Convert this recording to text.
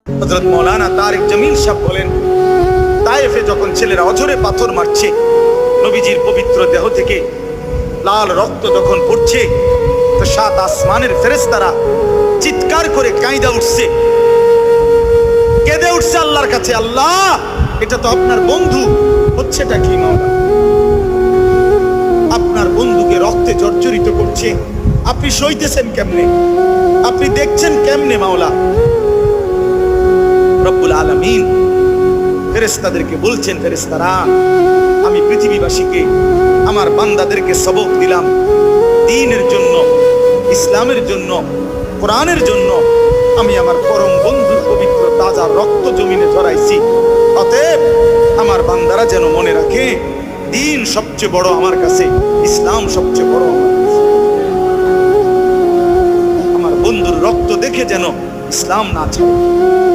হযরত মাওলানা তারিক জামিল সাহেব বলেন, তায়েফে যখন ছেলেরা অঝরে পাথর মারছে, নবীজির পবিত্র দেহ থেকে লাল রক্ত যখন পড়ছে, তো সাত আসমানের ফেরেশতারা চিৎকার করে কাঁইদা উঠছে, কেঁদে উঠছে আল্লাহর কাছে, আল্লাহ এটা তো আপনার বন্ধু, হচ্ছেটা কি মাওলা? আপনার বন্ধুকে রক্তে জর্জরিত করছে, আপনি সইতেছেন কেমনে? আপনি দেখছেন কেমনে মাওলা? রব্বুল আলামিন ফেরেশতাদেরকে বলছেন, ফেরেশতারা আমি পৃথিবীবাসীকে, আমার বান্দাদেরকে সবক দিলাম দ্বীনের জন্য, ইসলামের জন্য, কোরআনের জন্য। আমি আমার পরম বন্ধুর পবিত্র তাজা রক্ত জমিনে ঝরাইছি। অতএব আমার বান্দারা যেন মনে রাখে, দ্বীন সবচেয়ে বড় আমার কাছে, ইসলাম সবচেয়ে বড় আমার কাছে। আমার বন্ধুর রক্ত দেখে যেন ইসলাম না ছাড়ে।